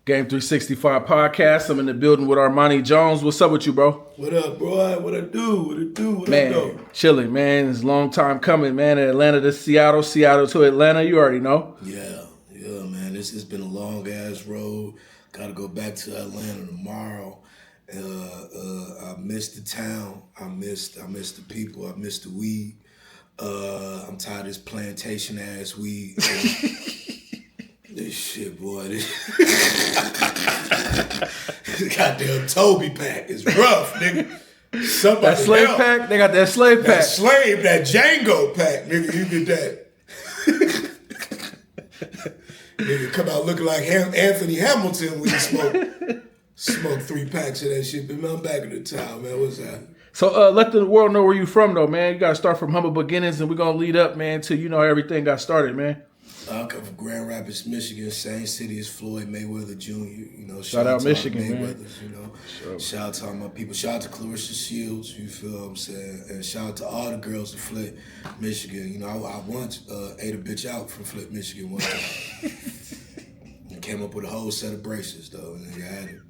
Game 365 podcast. I'm in the building with Armani Jones. What's up with you, bro? What up, bro? What it do? What it do? What Man, up, though? chilling, man. It's a long time coming, man. Atlanta to Seattle, Seattle to Atlanta. You already know. Yeah, man. This has been a long ass road. Got to go back to Atlanta tomorrow. I missed the town. I missed the people. I missed the weed. I'm tired of this plantation ass weed. This shit, boy. This goddamn Toby pack is rough, nigga. Somebody That slave help. pack? They got that slave pack. That Django pack, nigga. You get that. Nigga come out looking like Anthony Hamilton when you smoke 3 packs of that shit. But man, I'm back in the town, man. What's that? So let the world know where you from, though, man. You got to start from humble beginnings, and we're going to lead up, man, till you know everything got started, man. I come from Grand Rapids, Michigan, same city as Floyd Mayweather Jr. You know, Shout out to Michigan, all the man. Mayweathers, you know. Sure. Shout out to all my people. Shout out to Clarissa Shields, you feel what I'm saying? And shout out to all the girls in Flint, Michigan. You know, I once ate a bitch out from Flint, Michigan one time. And came up with a whole set of braces, though, and then I had it.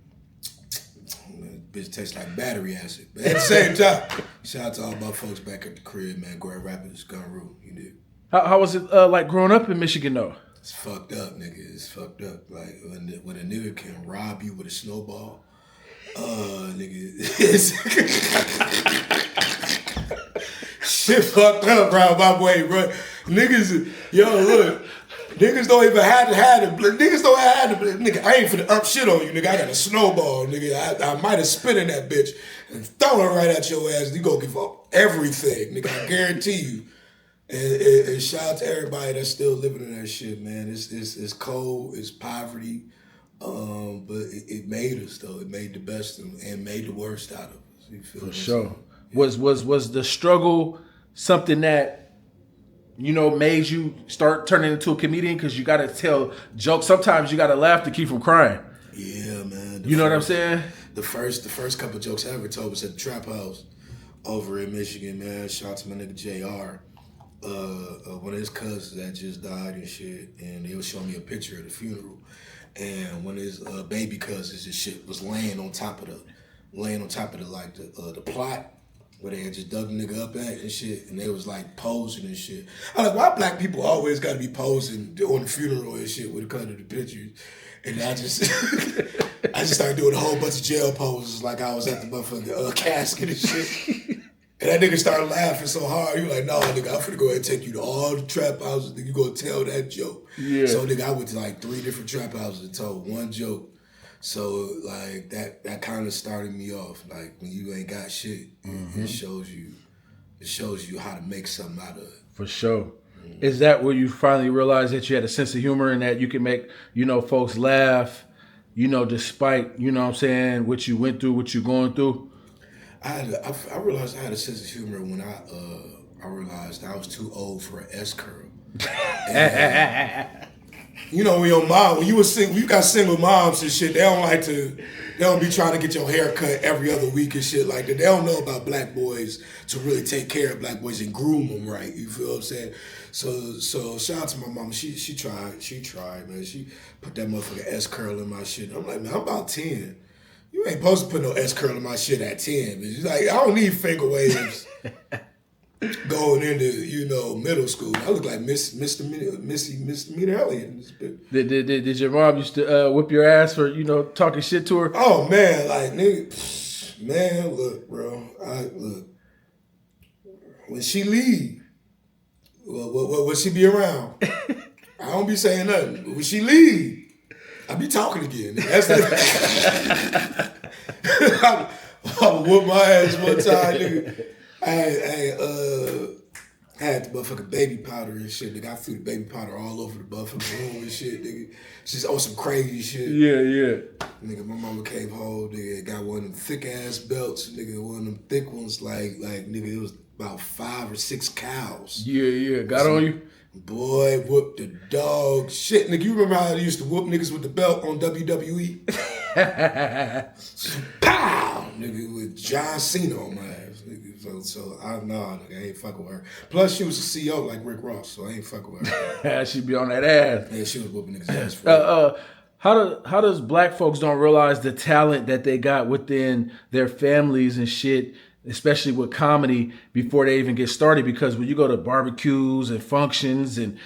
Bitch tastes like battery acid. But at the same time, shout out to all my folks back at the crib, man. Grand Rapids, Gunru, you did. How was it like growing up in Michigan, though? It's fucked up, nigga. It's fucked up. Like when a nigga can rob you with a snowball, nigga, it's shit fucked up around my way, bro. Niggas, look, niggas don't even have to have it. Niggas don't have to. Nigga, I ain't finna up shit on you, nigga. I got a snowball, nigga. I might have spit in that bitch and thrown it right at your ass. You gonna give up everything, nigga. I guarantee you. And shout out to everybody that's still living in that shit, man. It's cold, it's poverty, but it made us though. It made the best and made the worst out of us. You feel For me? sure. Yeah. Was the struggle something that made you start turning into a comedian? Because you got to tell jokes. Sometimes you got to laugh to keep from crying. Yeah, man. You know what I'm saying? The first couple jokes I ever told was at the Trap House over in Michigan, man. Shout out to my nigga J.R. One of his cousins that just died and shit, and they was showing me a picture of the funeral, and one of his baby cousins and shit was laying on top of the plot where they had just dug the nigga up at and shit, and they was like posing and shit. I was like, why black people always got to be posing on the funeral and shit when it comes to the pictures? And I just started doing a whole bunch of jail poses like I was at the motherfucking casket and shit. And that nigga started laughing so hard. He was like, no, nigga, I'm finna go ahead and take you to all the trap houses. Nigga, you gonna tell that joke. Yeah. So, nigga, I went to like 3 different trap houses and told one joke. So, like, that kind of started me off. Like, when you ain't got shit, it shows you how to make something out of it. For sure. Mm-hmm. Is that where you finally realized that you had a sense of humor and that you can make, folks laugh, despite, what I'm saying, what you went through, what you're going through? I realized I had a sense of humor when I realized I was too old for an S curl. When your mom, when you got single moms and shit, they don't be trying to get your hair cut every other week and shit like that. They don't know about black boys to really take care of black boys and groom them right. You feel what I'm saying? So shout out to my mama. She tried, man. She put that motherfucking S curl in my shit. I'm like, man, I'm about 10. You ain't supposed to put no S curl in my shit at 10. But like, I don't need finger waves going into, middle school. I look like Misdemeanor Elliott in this bitch. Did your mom used to whip your ass for, talking shit to her? Oh, man. Like, nigga, man, look, bro. Look. When she leave, will she be around? I don't be saying nothing. But when she leave, I be talking again. That's the I whooped my ass one time, nigga. I had the motherfucking baby powder and shit, nigga. I threw the baby powder all over the motherfucking room and shit, nigga. Just on some crazy shit. Yeah. Nigga, my mama came home, nigga, got one of them thick ass belts, nigga, one of them thick ones, like nigga, it was about 5 or 6 cows. Yeah. Got on you? Boy, whoop the dog shit. Nigga, you remember how they used to whoop niggas with the belt on WWE? Pow! Nigga, with John Cena on my ass. Nigga. So I ain't fucking with her. Plus, she was a CEO like Rick Ross, so I ain't fucking with her. She be on that ass. Yeah, she was whooping niggas ass for How does black folks don't realize the talent that they got within their families and shit, especially with comedy, before they even get started? Because when you go to barbecues and functions and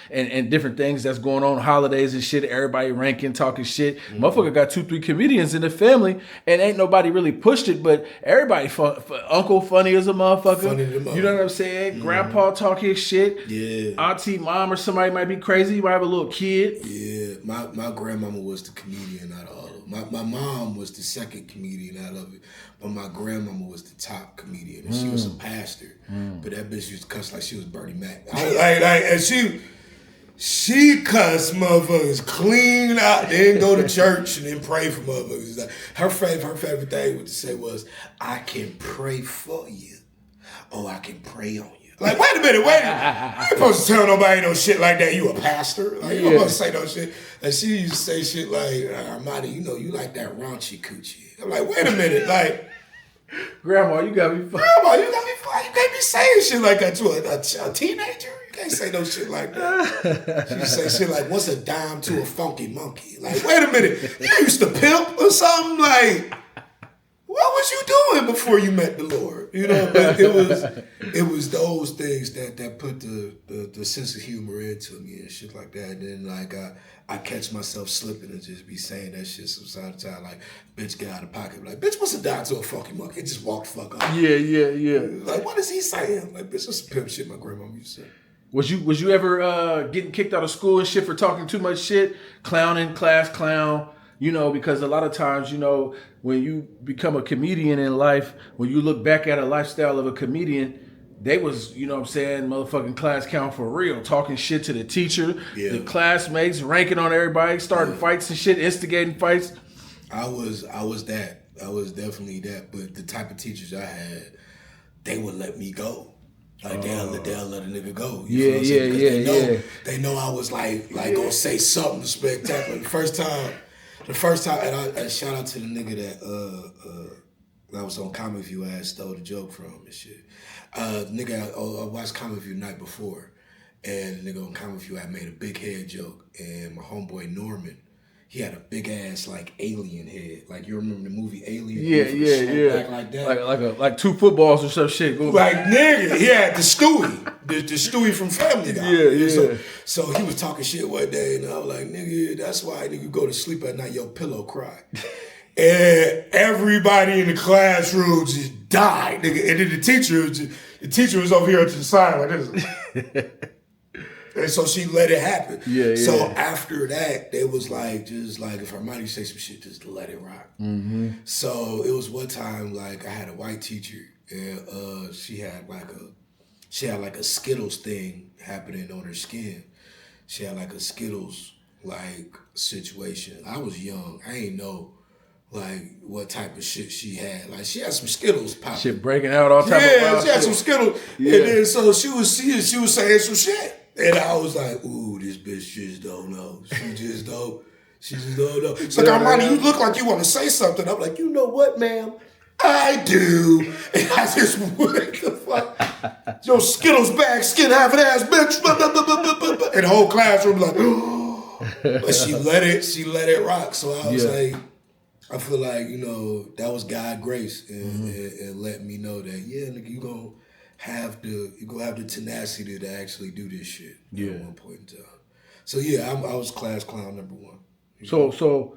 different things that's going on, holidays and shit, everybody ranking, talking shit. Motherfucker got 2-3 comedians in the family, and ain't nobody really pushed it, but everybody uncle funny as a motherfucker. Funny as a motherfucker. You know what I'm saying? Grandpa talk his shit. Yeah. Auntie, mom, or somebody might be crazy. You might have a little kid. Yeah, my grandmama was the comedian out of all of it. My mom was the second comedian out of it, but my grandmama was the top comedian, and she was a pastor. But that bitch used to cuss like she was Bernie Mac. And she cussed motherfuckers clean out, then go to church and then pray for motherfuckers. Like, her favorite thing to say was, "I can pray for you, or I can pray on you." Like, wait a minute. I ain't supposed to tell nobody no shit like that. You a pastor? Like, you don't supposed to say no shit. And she used to say shit like, Armani, you like that raunchy coochie. I'm like, wait a minute. Like, Grandma, you got me fucked. Grandma, you can't be saying shit like that to a teenager. You can't say no shit like that. She say shit like, what's a dime to a funky monkey? Like, wait a minute. You used to pimp or something? Like, what was you doing before you met the Lord? You know, but it was those things that put the sense of humor into me and shit like that. And then like I catch myself slipping and just be saying that shit from side to time, like, bitch, get out of pocket. Like, bitch, what's a dime to a funky monkey? It just walked the fuck off. Yeah. Like, what is he saying? Like, bitch, that's some pimp shit my grandma used to say. Was you ever getting kicked out of school and shit for talking too much shit? Clowning, class clown? You know, because a lot of times, you know, when you become a comedian in life, when you look back at a lifestyle of a comedian, they was, you know what I'm saying, motherfucking class count for real, talking shit to the teacher, the classmates, ranking on everybody, starting fights and shit, instigating fights. I was that. I was definitely that. But the type of teachers I had, they would let me go. Like they'll let a nigga go. You know They know I was like gonna say something spectacular. The first time, and I shout out to the nigga that was on Comic View. I stole the joke from and shit. Nigga, I watched Comic View the night before, and the nigga on Comic View, I made a big head joke, and my homeboy Norman, he had a big ass like alien head. Like, you remember the movie Alien? Yeah. Back like that. Like 2 footballs or some shit. Like, nigga, he had the Stewie. The Stewie from Family Guy. Yeah. So he was talking shit one day, and I was like, nigga, that's why nigga go to sleep at night, your pillow cry. And everybody in the classroom just died, nigga. And then the teacher was over here to the side like this. And so she let it happen. So after that, they was like, just like, if Armani say some shit, just let it rock. So it was one time, like, I had a white teacher, and she had like a Skittles thing happening on her skin. She had like a Skittles like situation. I was young. I ain't know like what type of shit she had. Like, she had some Skittles popping. Shit breaking out all type of wild she had shit. some Skittles. Yeah. And then so she was saying some shit. And I was like, ooh, this bitch just don't know. She just don't know. It's like, Armani, you look like you want to say something. I'm like, you know what, ma'am? I do. And I just went the fuck. Yo, Skittles bag, skin half an ass bitch. And the whole classroom like, but she let it rock. So I was like, I feel like, you know, that was God grace and let me know that, nigga, you gonna have the tenacity to actually do this shit at one point in time. So I was class clown number 1. So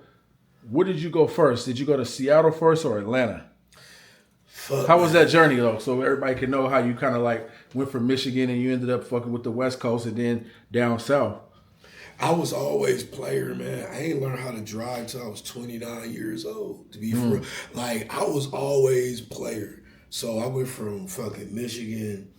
where did you go first? Did you go to Seattle first or Atlanta? How was that journey though? So everybody can know how you kind of like went from Michigan and you ended up fucking with the West Coast and then down south. I was always player, man. I ain't learned how to drive till I was 29 years old, to be for real. Like, I was always player. So I went from fucking Michigan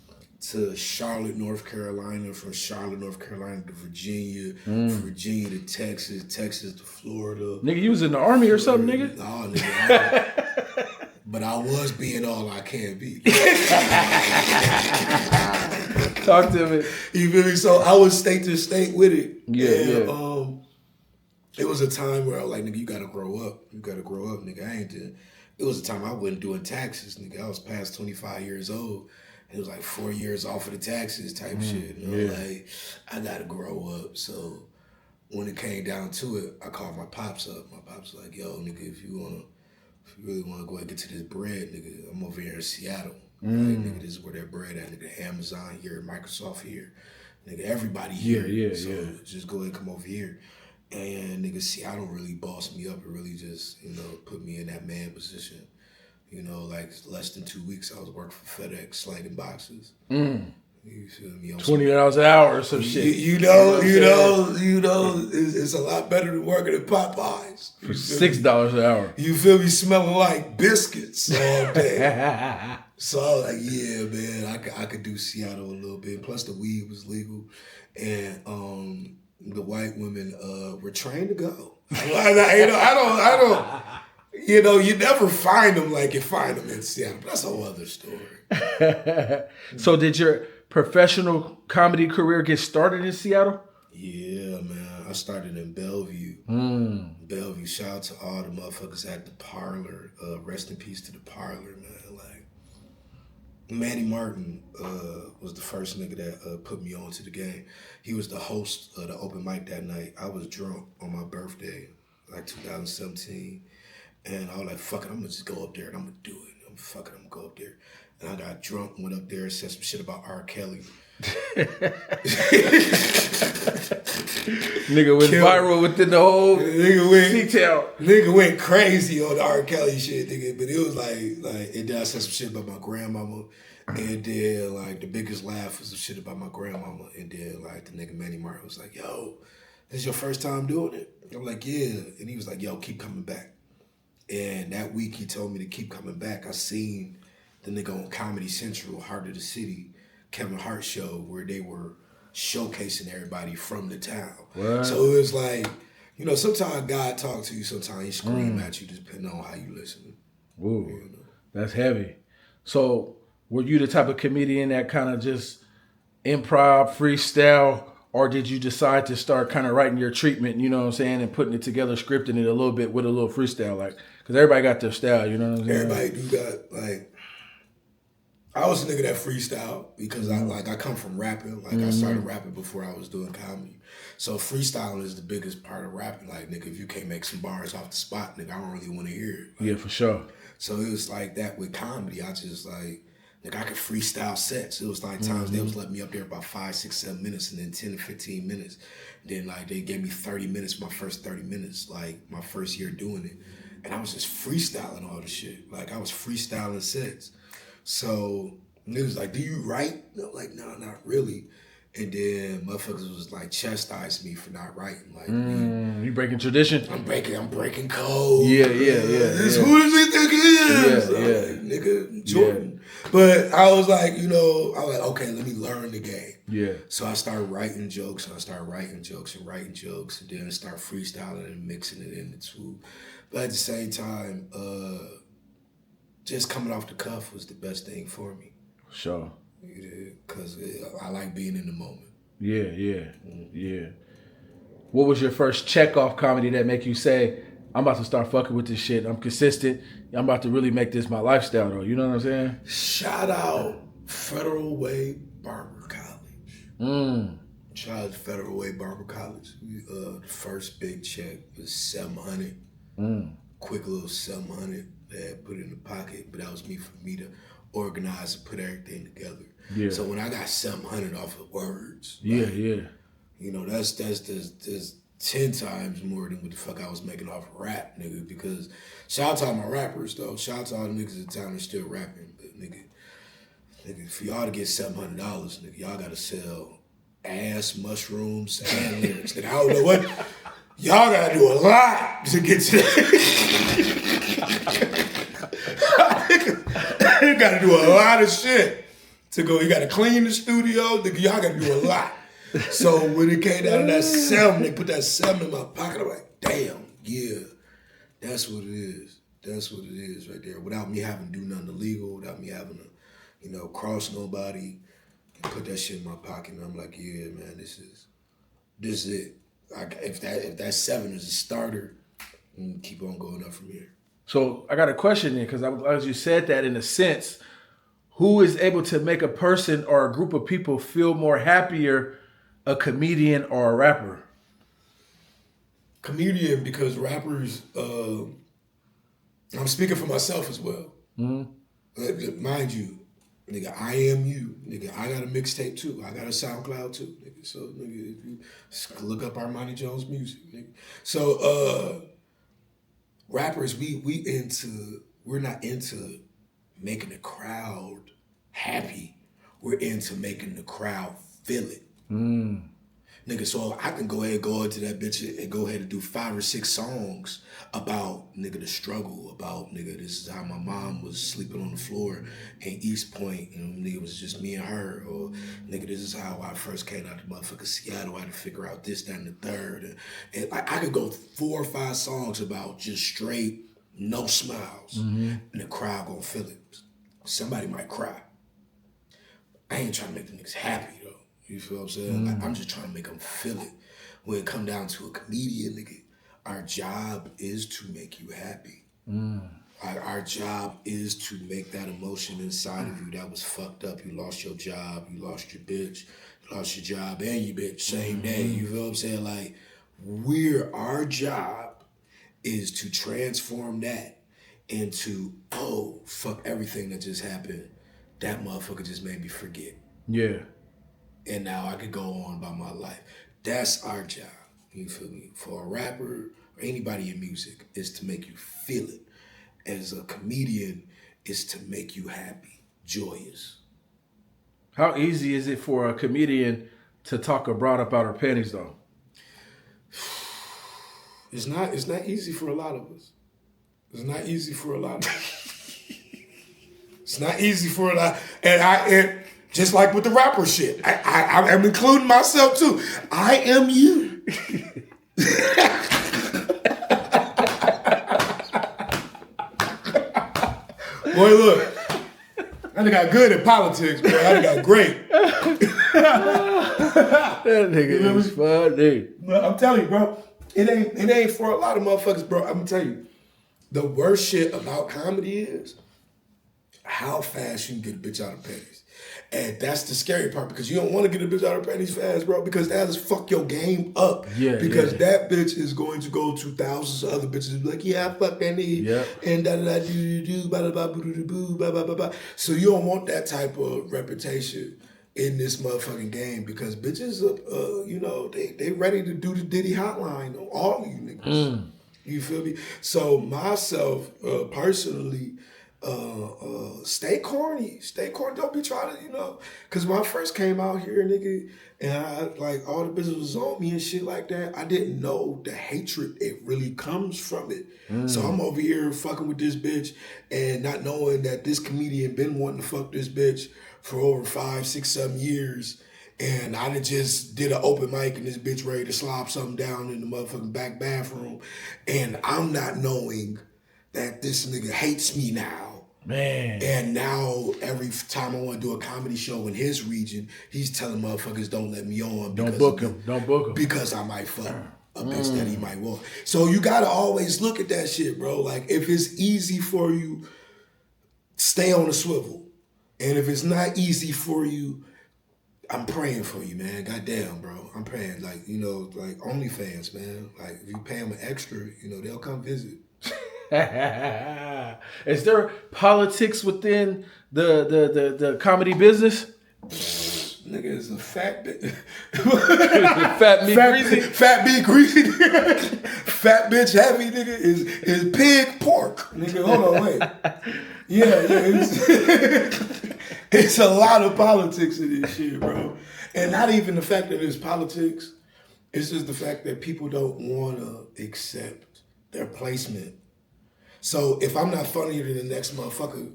to Charlotte, North Carolina, from Charlotte, North Carolina to Virginia, Virginia to Texas, Texas to Florida. Nigga, you was in the Army or something, nigga? Nah, nigga. But I was being all I can be. Talk to me. You feel me? So I was state to state with it. Yeah. It was a time where I was like, nigga, you gotta grow up. You gotta grow up, nigga. It was a time I wasn't doing taxes, nigga. I was past 25 years old. It was like 4 years off of the taxes type shit. You know? Like, I gotta grow up. So when it came down to it, I called my pops up. My pops was like, "Yo, nigga, if you really wanna go and get to this bread, nigga, I'm over here in Seattle. Like, nigga, this is where that bread at. Nigga, Amazon here, Microsoft here, nigga, everybody here. So just go ahead and come over here." And nigga, Seattle really bossed me up. It really just, put me in that man position. Like less than 2 weeks, I was working for FedEx, sliding boxes. You feel me? $20 an hour or some shit. It's a lot better than working at Popeyes. For $6 an hour. You feel me? Smelling like biscuits all day. So I was like, yeah, man, I could do Seattle a little bit. Plus the weed was legal, and the white women were trained to go. I don't. You never find them like you find them in Seattle. But that's a whole other story. So did your professional comedy career get started in Seattle? Yeah, man. I started in Bellevue. Bellevue, shout out to all the motherfuckers at the Parlor. Rest in peace to the Parlor, man. Like, Manny Martin was the first nigga that put me on to the game. He was the host of the open mic that night. I was drunk on my birthday, like 2017. And I was like, fuck it, I'm gonna just go up there and I'm gonna do it. I'm gonna go up there. And I got drunk, went up there and said some shit about R. Kelly. Nigga went viral within the whole detail. Nigga went crazy on the R. Kelly shit, nigga. But it was like, and then I said some shit about my grandmama. And then, like, the biggest laugh was some shit about my grandmama. And then, like, the nigga Manny Martin was like, yo, this is your first time doing it? I'm like, yeah. And he was like, yo, keep coming back. And that week he told me to keep coming back. I seen the nigga on Comedy Central, Heart of the City, Kevin Hart show, where they were showcasing everybody from the town. What? So it was like, sometimes God talks to you, sometimes he scream at you, depending on how you listen. Ooh, that's heavy. So were you the type of comedian that kind of just improv, freestyle, or did you decide to start kind of writing your treatment, you know what I'm saying, and putting it together, scripting it a little bit with a little freestyle, like, because everybody got their style, you know what I'm saying? Everybody do got, like, I was a nigga that freestyle because I come from rapping. Like, I started rapping before I was doing comedy. So freestyling is the biggest part of rapping. Like, nigga, if you can't make some bars off the spot, nigga, I don't really want to hear it. Like, yeah, for sure. So it was like that with comedy. I just, like, I could freestyle sets. It was like times they was letting me up there about 5, 6, 7 minutes and then 10 to 15 minutes. Then, like, they gave me 30 minutes, my first 30 minutes, like, my first year doing it. And I was just freestyling all the shit. Like, I was freestyling sets. So it was like, do you write? No, like, no, not really. And then motherfuckers was like chastising me for not writing. Like, you breaking tradition? I'm breaking code. Yeah. Who does he think he is? Yeah. Like, nigga, Jordan. Yeah. But I was like, I was like, okay, let me learn the game. Yeah. So I started writing jokes, and I started writing jokes, and then I started freestyling and mixing it in the two. But at the same time, just coming off the cuff was the best thing for me. Sure. Because I like being in the moment. Yeah. What was your first check-off comedy that make you say, I'm about to start fucking with this shit. I'm consistent. I'm about to really make this my lifestyle, though. You know what I'm saying? Shout out Federal Way Barber College. Shout out to Federal Way Barber College. The first big check was $700. Quick little $700 that I put in the pocket, but that was for me to organize and put everything together. Yeah. So when I got $700 off of words, that's 10 times more than what the fuck I was making off of rap, nigga. Because shout out to all my rappers though. Shout out to all the niggas in town that's still rapping. But nigga, for y'all to get $700, nigga, y'all gotta sell ass, mushrooms, and lyrics. Nigga, I don't know what. Y'all gotta do a lot to get to that. You gotta do a lot of shit to go. You gotta clean the studio. Y'all gotta do a lot. So when it came down to that $7, they put that $7 in my pocket. I'm like, damn, yeah, that's what it is. That's what it is right there. Without me having to do nothing illegal, without me having to, cross nobody, and put that shit in my pocket. And I'm like, yeah, man, this is it. If that $7 is a starter, keep on going up from here. So I got a question there, because as you said that, in a sense, who is able to make a person or a group of people feel more happier, a comedian or a rapper? comedian because rappers. I'm speaking for myself as well. Mind you, nigga, I am you. Nigga, I got a mixtape too. I got a SoundCloud too. Nigga. So nigga, if you look up Armani Jones music. Nigga. So rappers, we're not into making the crowd happy. We're into making the crowd feel it. Nigga, so I can go into that bitch and go ahead and do 5 or 6 songs about, nigga, the struggle, about, nigga, this is how my mom was sleeping on the floor in East Point, and nigga, it was just me and her, or, nigga, this is how I first came out to motherfucking Seattle, I had to figure out this, that, and the third, and I could go 4 or 5 songs about just straight, no smiles, and the crowd gonna feel it. Somebody might cry. I ain't trying to make the niggas happy, though. You feel what I'm saying? Like, I'm just trying to make them feel it. When it come down to a comedian, nigga, our job is to make you happy. Our job is to make that emotion inside of you that was fucked up. You lost your job, you lost your bitch, you lost your job and your bitch same day. You feel what I'm saying? Like, our job is to transform that into, oh, fuck everything that just happened. That motherfucker just made me forget. Yeah. And now I could go on about my life. That's our job. You feel me? For a rapper or anybody in music, is to make you feel it. As a comedian, is to make you happy, joyous. How easy is it for a comedian to talk a broad up out her panties, though? It's not easy for a lot of us. It's not easy for a lot of It's not easy for a lot. And just like with the rapper shit, I'm including myself too. I am you. Boy, look, I done got good at politics, bro. I done got great. That nigga is funny. I'm telling you, bro, it ain't for a lot of motherfuckers, bro. I'm gonna tell you, the worst shit about comedy is how fast you can get a bitch out of panties. And that's the scary part, because you don't want to get a bitch out of panties fast, bro, because that'll fuck your game up. Because that bitch is going to go to thousands of other bitches and be like, yeah, I fuck that nigga. And da-da-da-do-do-do, ba-da-ba-boo-do-do-boo, ba-ba-ba-ba. So you don't want that type of reputation in this motherfucking game, because bitches, you know, they ready to do the Diddy hotline on all of you niggas. You feel me? So myself, personally, stay corny. Don't be trying to, you know, because when I first came out here, nigga, and like all the business was on me and shit like that, I didn't know the hatred it really comes from it. So I'm over here fucking with this bitch and not knowing that this comedian been wanting to fuck this bitch for over 5, 6, 7 years. And I just did an open mic and this bitch ready to slop something down in the motherfucking back bathroom. And I'm not knowing that this nigga hates me now. Man. And now every time I want to do a comedy show in his region, he's telling motherfuckers don't let me on. Don't book him. Because I might fuck a bitch that he might want. So you got to always look at that shit, bro. Like, if it's easy for you, stay on the swivel. And if it's not easy for you, I'm praying for you, man. Goddamn, bro. I'm praying. Like, you know, like OnlyFans, man. Like, if you pay them an extra, you know, they'll come visit. Is there politics within the comedy business? Nigga is a fat bitch. Fat meat greasy. Fat bitch heavy, nigga, is pig pork. Nigga, hold on, wait. It's a lot of politics in this shit, bro. And not even the fact that it's politics. It's just the fact that people don't want to accept their placement. So if I'm not funnier than the next motherfucker,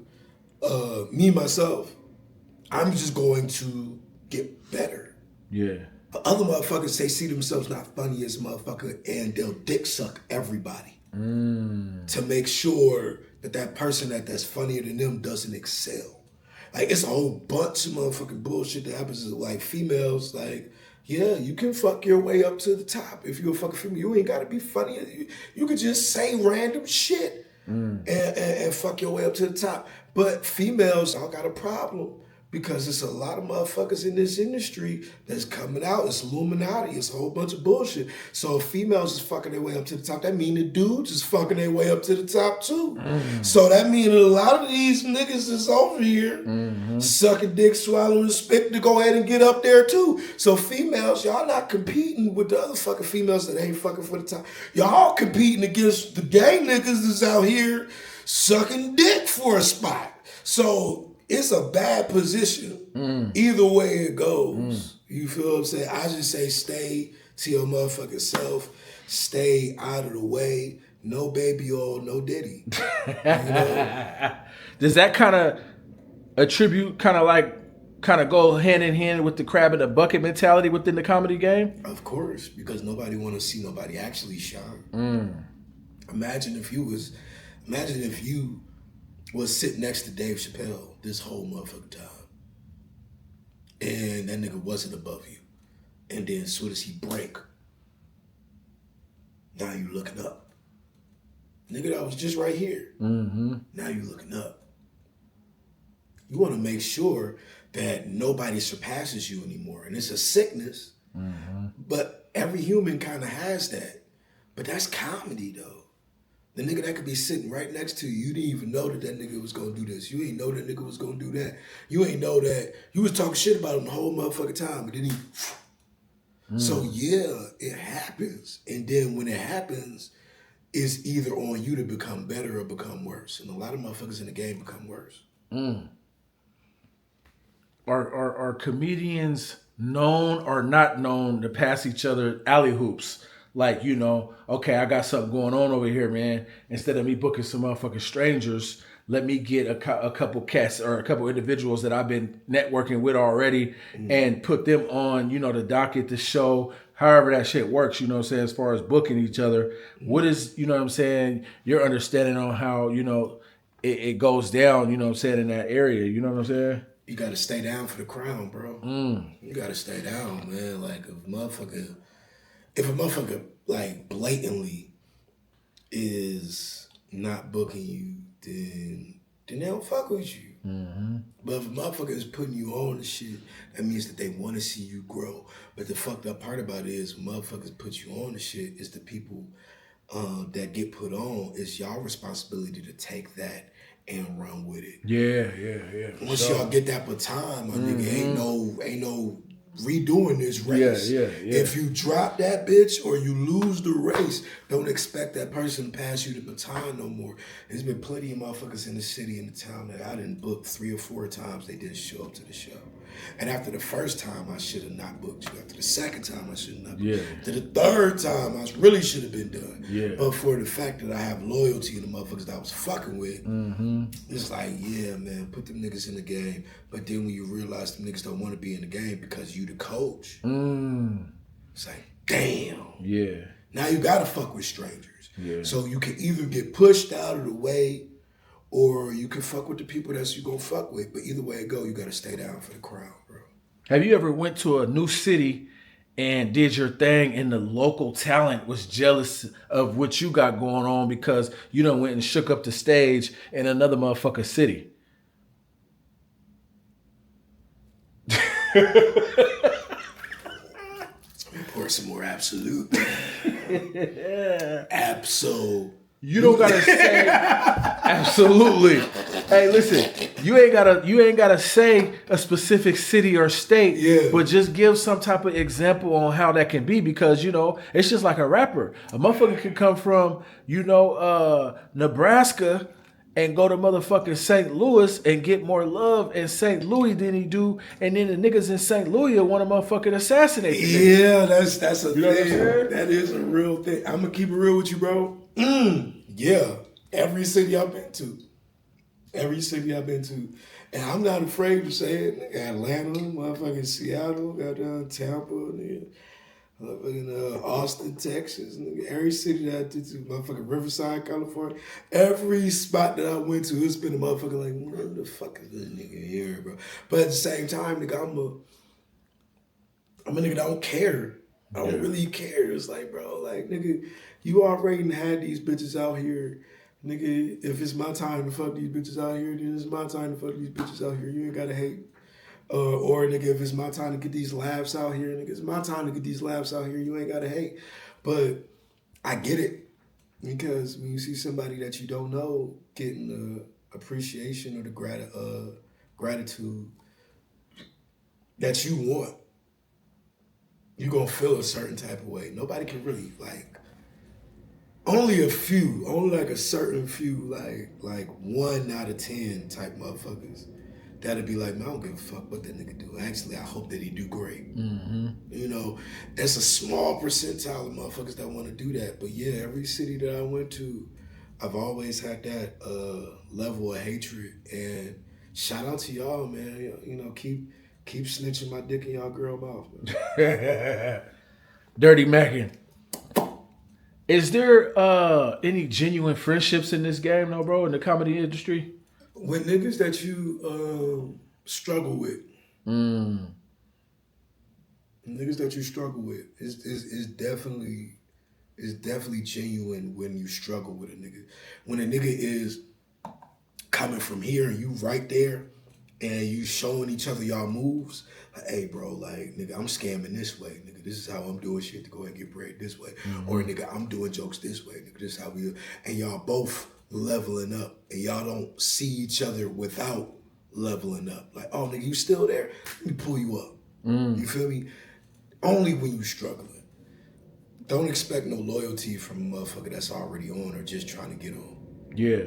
me, myself, I'm just going to get better. Yeah. But other motherfuckers, they see themselves not funny as a motherfucker, and they'll dick suck everybody to make sure that person that's funnier than them doesn't excel. Like, it's a whole bunch of motherfucking bullshit that happens to, like, females. Like, yeah, you can fuck your way up to the top. If you're a fucking female, you ain't got to be funny. You could just say random shit and fuck your way up to the top. But females, I got a problem Because it's a lot of motherfuckers in this industry that's coming out. It's Illuminati. It's a whole bunch of bullshit. So if females is fucking their way up to the top, that mean the dudes is fucking their way up to the top too. So that mean that a lot of these niggas is over here sucking dick, swallowing spit to go ahead and get up there too. So females, y'all not competing with the other fucking females that ain't fucking for the top. Y'all competing against the gay niggas that's out here sucking dick for a spot. So it's a bad position. Either way it goes. You feel what I'm saying? I just say stay to your motherfucking self. Stay out of the way. No baby oil, no diddy. You know? Does that kind of attribute, kind of go hand in hand with the crab in the bucket mentality within the comedy game? Of course, because nobody want to see nobody actually shine. Imagine if you was sitting next to Dave Chappelle this whole motherfucking time. And that nigga wasn't above you. And then as soon as he break, now you looking up. Nigga, that was just right here. Now you looking up. You want to make sure that nobody surpasses you anymore. And it's a sickness, but every human kind of has that. But that's comedy, though. The nigga that could be sitting right next to you, you didn't even know that nigga was gonna do this. You ain't know that nigga was gonna do that. You ain't know that you was talking shit about him the whole motherfucking time, but then he. So yeah, it happens. And then when it happens, it's either on you to become better or become worse. And a lot of motherfuckers in the game become worse. Are comedians known or not known to pass each other alley hoops? Like, you know, okay, I got something going on over here, man. Instead of me booking some motherfucking strangers, let me get a couple cats or a couple individuals that I've been networking with already and put them on, you know, the docket, the show, however that shit works, you know what I'm saying, as far as booking each other. What is, you know what I'm saying, your understanding on how, you know, it goes down, you know what I'm saying, in that area, you know what I'm saying? You got to stay down for the crown, bro. You got to stay down, man. Like, if a motherfucker, like, blatantly is not booking you, then they don't fuck with you. But if a motherfucker is putting you on and shit, that means that they want to see you grow. But the fucked up part about it is when motherfuckers put you on and shit, is the people that get put on, it's y'all responsibility to take that and run with it. Yeah. Once y'all get that baton, my nigga, ain't no redoing this race. Yeah. If you drop that bitch or you lose the race, don't expect that person to pass you the baton no more. There's been plenty of motherfuckers in the city and the town that I didn't book 3 or 4 times. They didn't show up to the show. And after the first time, I should have not booked you. After the second time, I should have not booked you. To the third time, I really should have been done. But for the fact that I have loyalty in the motherfuckers that I was fucking with, it's like, yeah, man, put them niggas in the game. But then when you realize them niggas don't want to be in the game because you the coach, it's like, damn. Yeah. Now you gotta fuck with strangers. So you can either get pushed out of the way or you can fuck with the people that you gonna fuck with. But either way it go, you gotta stay down for the crown, bro. Have you ever went to a new city and did your thing and the local talent was jealous of what you got going on because you done went and shook up the stage in another motherfucking city? Pour some more absolute. Absolute. You don't gotta say absolutely. Hey, listen, you ain't gotta say a specific city or state, but just give some type of example on how that can be, because you know it's just like a rapper. A motherfucker can come from Nebraska and go to motherfucking St. Louis and get more love in St. Louis than he do, and then the niggas in St. Louis want to motherfucking assassinate the nigga. Yeah, that's a thing. That is a real thing. I'm gonna keep it real with you, bro. Yeah, every city I've been to, and I'm not afraid to say it. Atlanta, motherfucking Seattle, goddamn Tampa, nigga. Motherfucking Austin, Texas, nigga. Every city that I did to, motherfucking Riverside, California. Every spot that I went to, it's been a motherfucker like, what the fuck is this nigga here, bro? But at the same time, nigga, I'm a nigga that don't care. I don't really care. It's like, bro, like, nigga, you already had these bitches out here. Nigga, if it's my time to fuck these bitches out here, then it's my time to fuck these bitches out here. You ain't gotta hate. Or nigga, if it's my time to get these laughs out here, nigga, it's my time to get these laughs out here. You ain't gotta hate, but I get it because when you see somebody that you don't know getting the appreciation or the gratitude that you want, you gonna feel a certain type of way. Nobody can really only a few, only like a certain few, like 1 out of 10 type motherfuckers that'll be like, man, I don't give a fuck what that nigga do. Actually, I hope that he do great. Mm-hmm. You know, that's a small percentile of motherfuckers that want to do that. But yeah, every city that I went to, I've always had that level of hatred. And shout out to y'all, man. You know, keep snitching my dick in y'all girl mouth, man. Dirty Mackin. Is there any genuine friendships in this game, though, bro, in the comedy industry? When niggas that you struggle with, niggas that you struggle with, is definitely genuine when you struggle with a nigga. When a nigga is coming from here and you right there, and you showing each other y'all moves, like, hey, bro, like, nigga, I'm scamming this way, nigga. This is how I'm doing shit to go ahead and get bread this way. Mm-hmm. Or, nigga, I'm doing jokes this way, nigga. This is how we, and y'all both leveling up, and y'all don't see each other without leveling up. Like, oh, nigga, you still there? Let me pull you up. You feel me? Only when you struggling. Don't expect no loyalty from a motherfucker that's already on or just trying to get on. Yeah.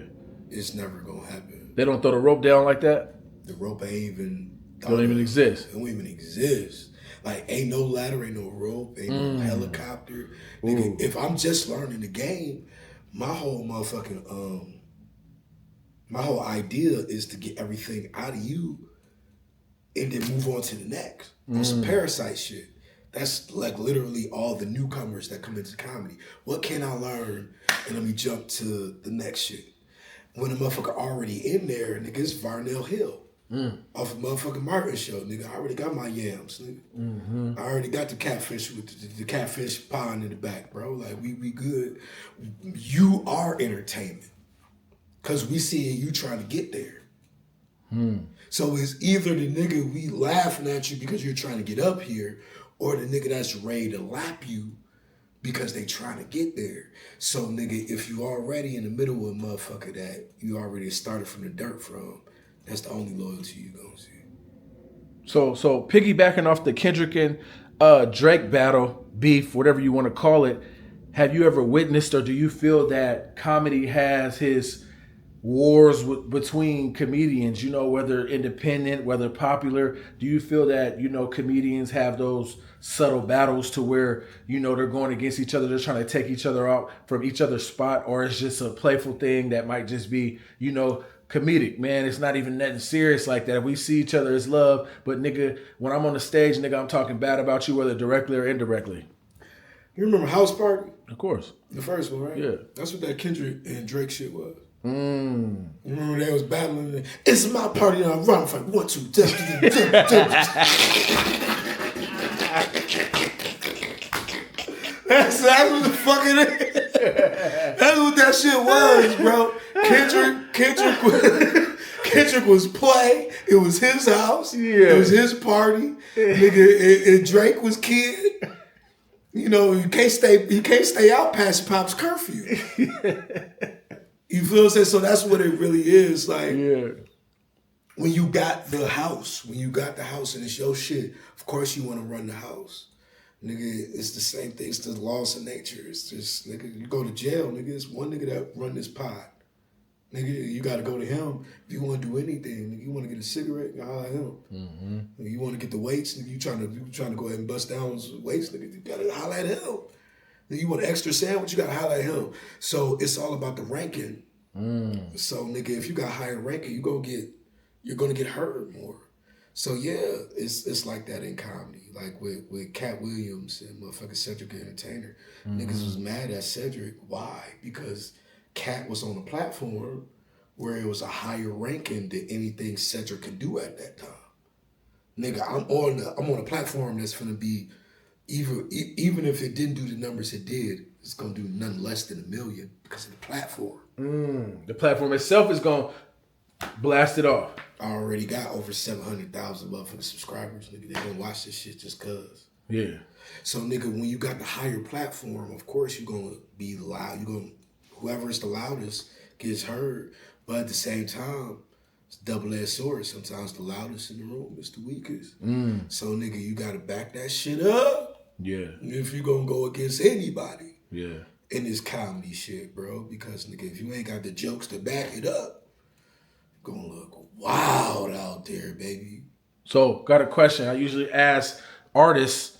It's never gonna happen. They don't throw the rope down like that? The rope ain't even... Don't even exist. It don't even exist. Like, ain't no ladder, ain't no rope, ain't no helicopter. Nigga, if I'm just learning the game, my whole motherfucking, my whole idea is to get everything out of you and then move on to the next. On some parasite shit. That's like literally all the newcomers that come into comedy. What can I learn? And let me jump to the next shit. When a motherfucker already in there, nigga, it's Varnell Hill. Off of motherfucking Martin show, nigga. I already got my yams, nigga. Mm-hmm. I already got the catfish with the catfish pond in the back, bro. Like, we good. You are entertainment. Because we seeing you trying to get there. So it's either the nigga we laughing at you because you're trying to get up here, or the nigga that's ready to lap you because they trying to get there. So, nigga, if you already in the middle of a motherfucker that you already started from the dirt from, that's the only loyalty you gonna see. So piggybacking off the Kendrick and Drake battle, beef, whatever you want to call it, have you ever witnessed or do you feel that comedy has his wars between comedians, you know, whether independent, whether popular? Do you feel that, you know, comedians have those subtle battles to where, you know, they're going against each other, they're trying to take each other out from each other's spot, or it's just a playful thing that might just be, you know, comedic, man? It's not even nothing serious like that. We see each other as love, but nigga, when I'm on the stage, nigga, I'm talking bad about you, whether directly or indirectly. You remember House Party? Of course. The first one, right? Yeah. That's what that Kendrick and Drake shit was. You remember they was battling? It's my party and I'm running for 1, 2, 3. That's what the fuck it is. That's what that shit was, bro. Kendrick was play. It was his house. Yeah. It was his party. Nigga, and Drake was kid. You know, you can't stay out past Pop's curfew. You feel what I'm saying? So that's what it really is. Like, when you got the house and it's your shit, of course you want to run the house. Nigga, it's the same thing. It's the laws of nature. It's just, nigga, you go to jail, nigga. It's one nigga that run this pod. Nigga, you got to go to him. If you want to do anything, nigga, you want to get a cigarette, you holler at him. Nigga, you want to get the weights, nigga, you trying to go ahead and bust down some weights, nigga, you got to holler at him. Nigga, you want an extra sandwich, you got to holler at him. So it's all about the ranking. So, nigga, if you got higher ranking, you're going to get heard more. So yeah, it's like that in comedy. Like with Cat Williams and motherfucking Cedric the Entertainer. Niggas was mad at Cedric. Why? Because Cat was on a platform where it was a higher ranking than anything Cedric could do at that time. Nigga, I'm on a platform that's gonna be even if it didn't do the numbers it did, it's gonna do nothing less than 1 million because of the platform. The platform itself is gonna blast it off. I already got over 700,000 motherfucking subscribers. Nigga, they gonna watch this shit just cause. Yeah. So nigga, when you got the higher platform, of course you gonna be loud. You gonna whoever is the loudest gets heard. But at the same time, it's double-edged sword. Sometimes the loudest in the room is the weakest. So nigga, you gotta back that shit up. Yeah. If you gonna go against anybody. Yeah. In this comedy shit, bro. Because nigga, if you ain't got the jokes to back it up, you're gonna look wild out there, baby. So, got a question. I usually ask artists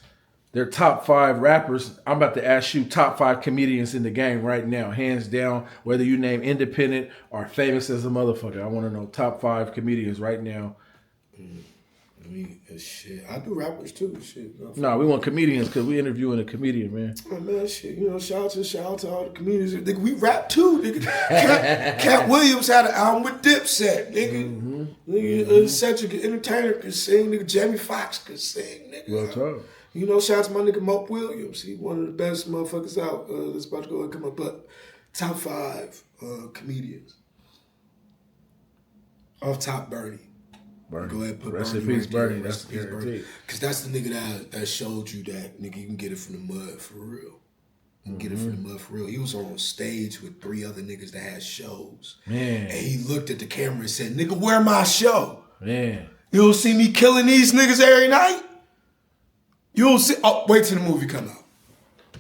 their top 5 rappers. I'm about to ask you top 5 comedians in the game right now, hands down. Whether you name independent or famous as a motherfucker, I want to know top 5 comedians right now. I mean, shit. I do rappers too, shit. No, we want comedians because we interviewing a comedian, man. Oh, man, shit. You know, shout out to all the comedians. Nigga, we rap too, nigga. Cat Williams had an album with Dipset, nigga. Nigga, Cedric Entertainer could sing. Nigga, Jamie Foxx could sing, nigga. Well told. You know, shout out to my nigga Mope Williams. He one of the best motherfuckers out. That's about to go and come up. But top 5 comedians. Off top, Bernie. Bernie. Go ahead and put Rest Bernie. in peace, right there. Bernie. That's guaranteed. Because that's the nigga that showed you that, nigga, you can get it from the mud for real. You can get it from the mud for real. He was on stage with 3 other niggas that had shows. Man. And he looked at the camera and said, nigga, where my show? Man. You don't see me killing these niggas every night? You don't see, oh, wait till the movie come out.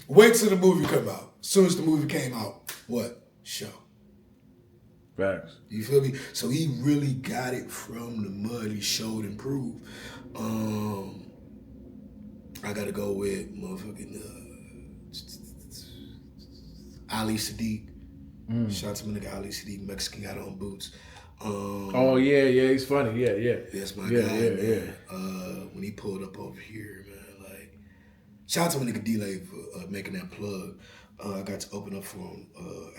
Wait till the movie come out. As soon as the movie came out, what? Show. Facts. You feel me? So he really got it from the mud. He showed and proved. I gotta go with motherfucking Ali Sadiq. Shout out to my nigga Ali Sadiq, Mexican guy on boots. Oh yeah, he's funny. Yeah. That's my guy, man. When he pulled up over here, man, like, shout out to my nigga D-Lay for making that plug. I got to open up for him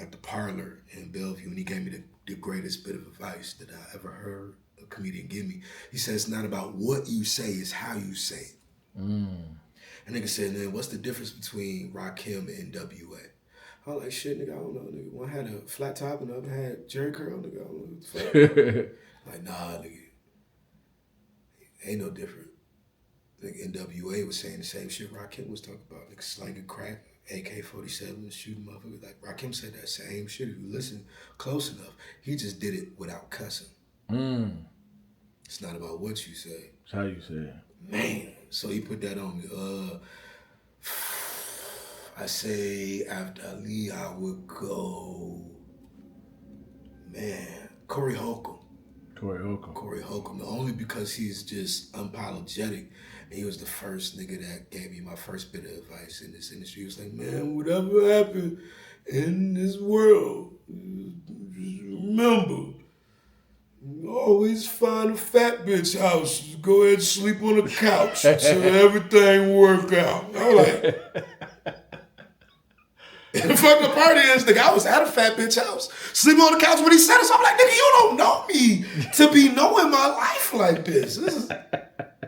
at the Parlor in Bellevue, and he gave me the greatest bit of advice that I ever heard a comedian give me. He said, it's not about what you say, it's how you say it. And nigga said, man, what's the difference between Rakim and NWA? I was like, shit, nigga, I don't know, nigga. One had a flat top and the other had Jerry Curl, nigga. I don't know what the fuck. Like, nah, nigga. Ain't no different. Nigga, NWA was saying the same shit Rakim was talking about. Nigga slanging crack, AK-47, shooting motherfuckers. Like, Rakim said that same shit. If you listen close enough, he just did it without cussing. It's not about what you say. It's how you say it. Man. So he put that on me. I say after Ali, I would go, man, Corey Holcomb. Corey Holcomb, only because he's just unapologetic. And he was the first nigga that gave me my first bit of advice in this industry. He was like, man, whatever happened in this world, just remember, you always find a fat bitch house. Just go ahead and sleep on the couch so everything work out. I'm like, the fucking party is, nigga, I was at a fat bitch house, sleeping on the couch when he said it. So I'm like, nigga, you don't know me to be knowing my life like this. This is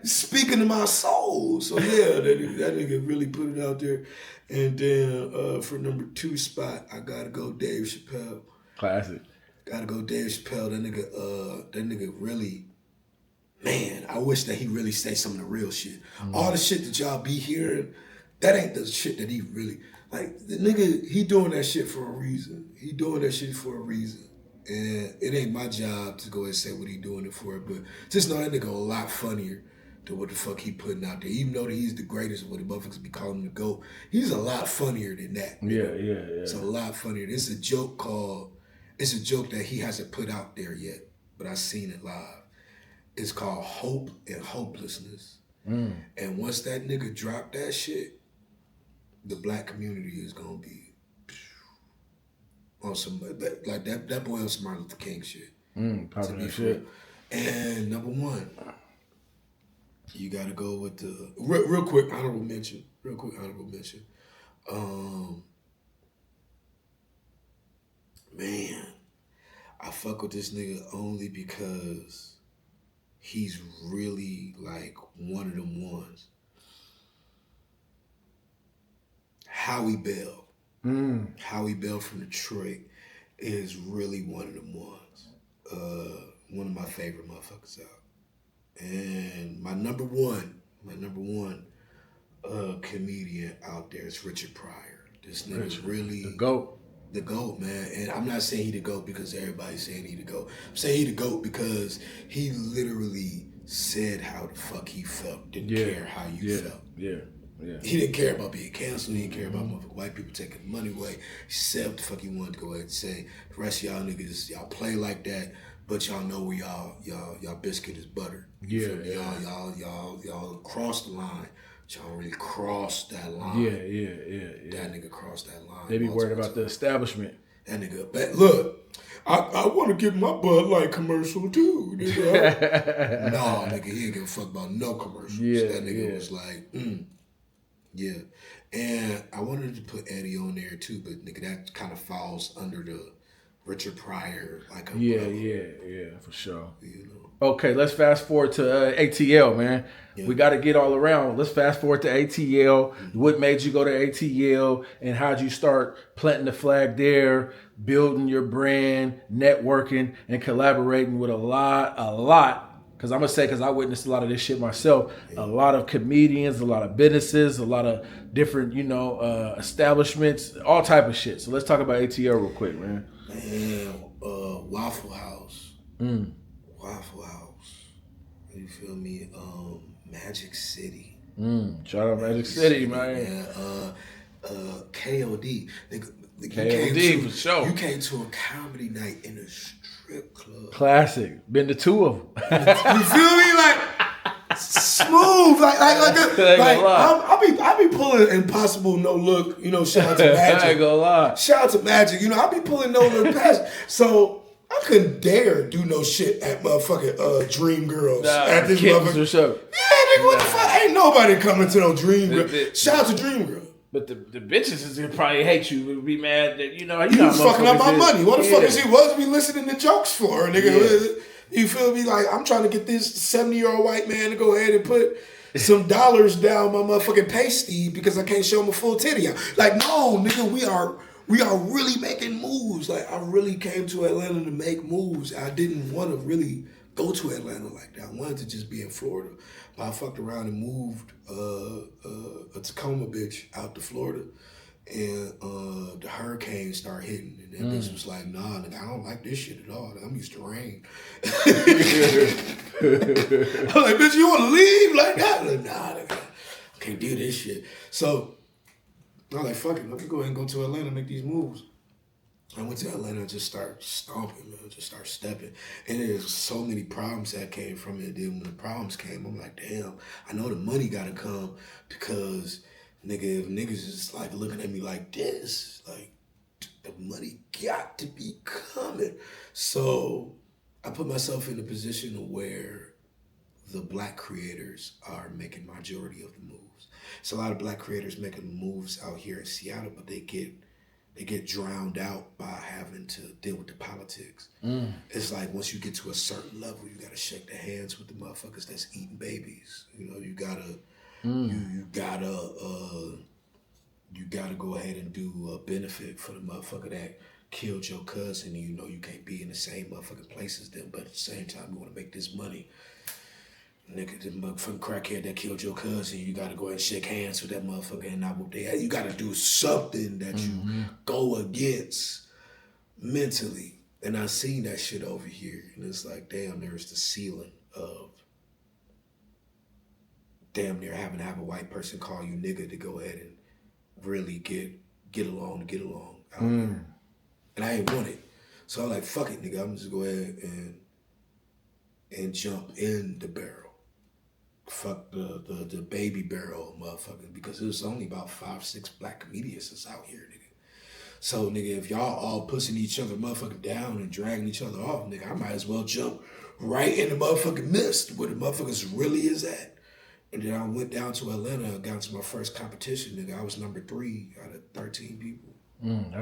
speaking to my soul. So yeah, that nigga really put it out there. And then for number 2 spot, I gotta go Dave Chappelle. Classic. Gotta go Dave Chappelle. That nigga really, man, I wish that he really say some of the real shit. All the shit that y'all be hearing, that ain't the shit that he really, like, the nigga, he doing that shit for a reason. He doing that shit for a reason. And it ain't my job to go and say what he doing it for, but just know that nigga a lot funnier than what the fuck he putting out there. Even though that he's the greatest, what the motherfuckers be calling him the GOAT, he's a lot funnier than that. Yeah. It's a lot funnier. It's a joke that he hasn't put out there yet, but I seen it live. It's called Hope and Hopelessness. And once that nigga drop that shit, the black community is gonna be on some, like that boy on some Martin Luther King shit. Popping that shit. And number 1, you gotta go with the real quick honorable mention. Man, I fuck with this nigga only because he's really like one of them ones. Howie Bell. Howie Bell from Detroit is really one of them ones. one of my favorite motherfuckers out. And my number one comedian out there is Richard Pryor. This nigga's really the GOAT. The GOAT, man. And I'm not saying he the GOAT because everybody's saying he the GOAT. I'm saying he the GOAT because he literally said how the fuck he felt. Didn't care how you felt. Yeah. He didn't care about being canceled. He didn't care about motherfucking white people taking money away. He said what the fuck he wanted to go ahead and say. The rest of y'all niggas, y'all play like that, but y'all know where y'all biscuit is buttered. Y'all crossed the line. Y'all really crossed that line. Yeah. That nigga crossed that line. They be worried about the establishment. That nigga, but look, I want to get my Bud Light commercial too. Nigga. No, nigga, he ain't give a fuck about no commercials. That nigga was like, yeah. And I wanted to put Eddie on there too, but nigga, that kind of falls under the Richard Pryor, like a yeah, for sure. You know. Okay, let's fast forward to ATL, man. Yeah. We got to get all around. Let's fast forward to ATL. Mm-hmm. What made you go to ATL, and how'd you start planting the flag there, building your brand, networking, and collaborating with a lot, because I'm going to say, because I witnessed a lot of this shit myself, a lot of comedians, a lot of businesses, a lot of different, establishments, all type of shit. So let's talk about ATL real quick, man. Waffle House. Waffle House. You feel me? Magic City. Shout out Magic City, man. KOD. KOD for sure. You came to a comedy night in a strip club. Classic. Been to 2 of them. You feel me? Like smooth. I be pulling Impossible No Look. Shout out to Magic. I ain't gonna lie. Shout out to Magic. I be pulling No Look past. So I couldn't dare do no shit at motherfucking Dream Girls. At this motherfucker. Sure. Yeah, nigga, what the fuck? Ain't nobody coming to no Dream Girl. Shout out to Dream Girl. But the bitches is gonna probably hate you. Would be mad that you fucking up my money. What the fuck is he was we listening to jokes for, nigga? Yeah. You feel me? Like I'm trying to get this 70-year-old white man to go ahead and put some dollars down my motherfucking pasty because I can't show him a full titty out. Like, no, nigga, we are really making moves. Like, I really came to Atlanta to make moves. I didn't want to really go to Atlanta like that. I wanted to just be in Florida. But I fucked around and moved a Tacoma bitch out to Florida. And the hurricane started hitting. And that bitch was like, nah, nigga, I don't like this shit at all. I'm used to rain. I was like, bitch, you want to leave like that? Like, nah, nigga, I can't do this shit. So I was like, fuck it, let me go ahead and go to Atlanta and make these moves. I went to Atlanta and just start stomping, man, just start stepping. And there's so many problems that came from it. Then when the problems came, I'm like, damn, I know the money gotta come because, nigga, if niggas is like looking at me like this, like the money got to be coming. So I put myself in a position where the black creators are making majority of the moves. It's a lot of black creators making moves out here in Seattle, but they get drowned out by having to deal with the politics. It's like once you get to a certain level, you gotta shake the hands with the motherfuckers that's eating babies. You gotta you gotta go ahead and do a benefit for the motherfucker that killed your cousin. You can't be in the same motherfucking place as them, but at the same time you wanna make this money. Nigga, the motherfucking crackhead that killed your cousin, you gotta go ahead and shake hands with that motherfucker and not whoop their ass. You gotta do something that you go against mentally. And I seen that shit over here. And it's like, damn, there's the ceiling of damn near having to have a white person call you nigga to go ahead and really get along out here. And I ain't want it. So I'm like, fuck it, nigga, I'm just go ahead and jump in the barrel. Fuck the baby barrel, motherfucker, because there's only about 5-6 black comedians that's out here, nigga. So, nigga, if y'all all pushing each other motherfucking down and dragging each other off, nigga, I might as well jump right in the motherfucking mist where the motherfuckers really is at. And then I went down to Atlanta and got to my first competition, nigga. I was number 3 out of 13 people. Them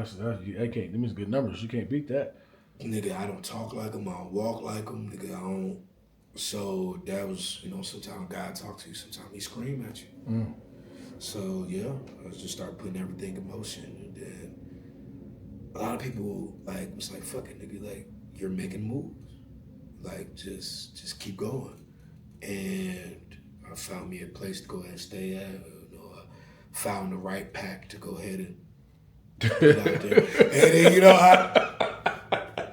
is good numbers. You can't beat that. Nigga, I don't talk like them. I don't walk like them. Nigga, I don't. So that was, sometimes God talk to you, sometimes he scream at you. So yeah, I just started putting everything in motion. And then a lot of people was like, fuck it, nigga, like, you're making moves. Like just keep going. And I found me a place to go ahead and stay at. I found the right pack to go ahead and put out there. And then,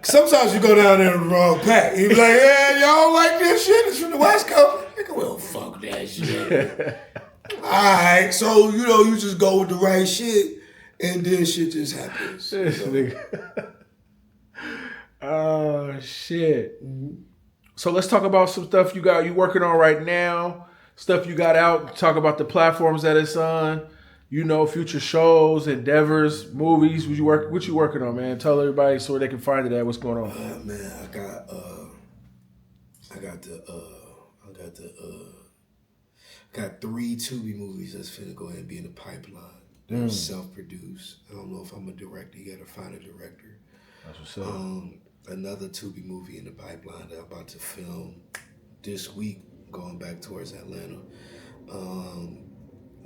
sometimes you go down there in the wrong pack. You be like, yeah, y'all don't like this shit? It's from the West Coast. Nigga, well, fuck that shit. All right, so, you just go with the right shit, and then shit just happens. Oh, shit. Mm-hmm. So let's talk about some stuff you working on right now, stuff you got out, talk about the platforms that it's on, future shows, endeavors, movies. What you working on, man? Tell everybody so they can find it at what's going on. Man, I got 3 Tubi movies that's finna go ahead and be in the pipeline. They're self-produced. I don't know if I'm a director yet or find a director. That's what's up. Another Tubi movie in the pipeline that I'm about to film this week, going back towards Atlanta.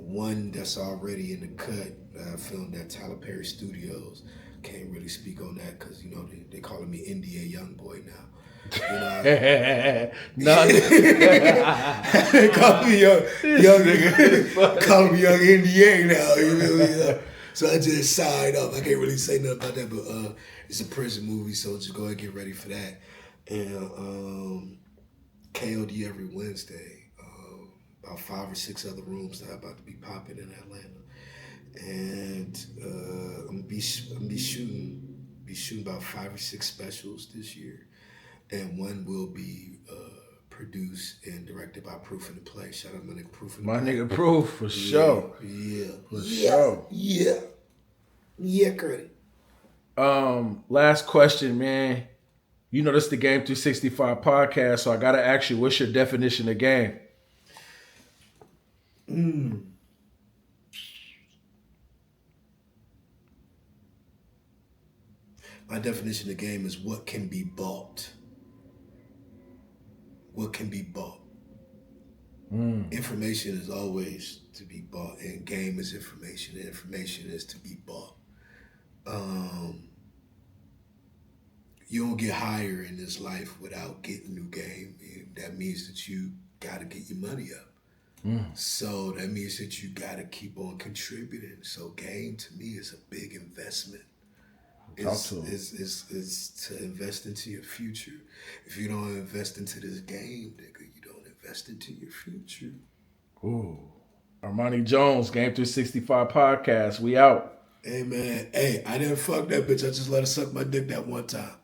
One that's already in the cut that I filmed at Tyler Perry Studios. Can't really speak on that because, they calling me NBA young boy now. They call me young NBA now. So I just signed up. I can't really say nothing about that, but it's a prison movie, so just go ahead and get ready for that. And KOD every Wednesday. About 5 or 6 other rooms that are about to be popping in Atlanta. And I'm gonna be shooting about 5 or 6 specials this year. And one will be produced and directed by Proof in the Play. Shout out my nigga Proof in the Play. My nigga Proof, for sure. Yeah. For sure. Yeah, credit. Last question, man. This is the Game 365 podcast, so I gotta ask you, what's your definition of game? My definition of game is what can be bought. What can be bought. Information is always to be bought, and game is information, and information is to be bought. You don't get higher in this life without getting new game. And that means that you got to get your money up. So that means that you got to keep on contributing. So game to me is a big investment. It's to invest into your future. If you don't invest into this game, nigga, you don't invest into your future. Ooh. Armani Jones, Game 365 podcast. We out. Hey, man. Hey, I didn't fuck that bitch. I just let her suck my dick that one time.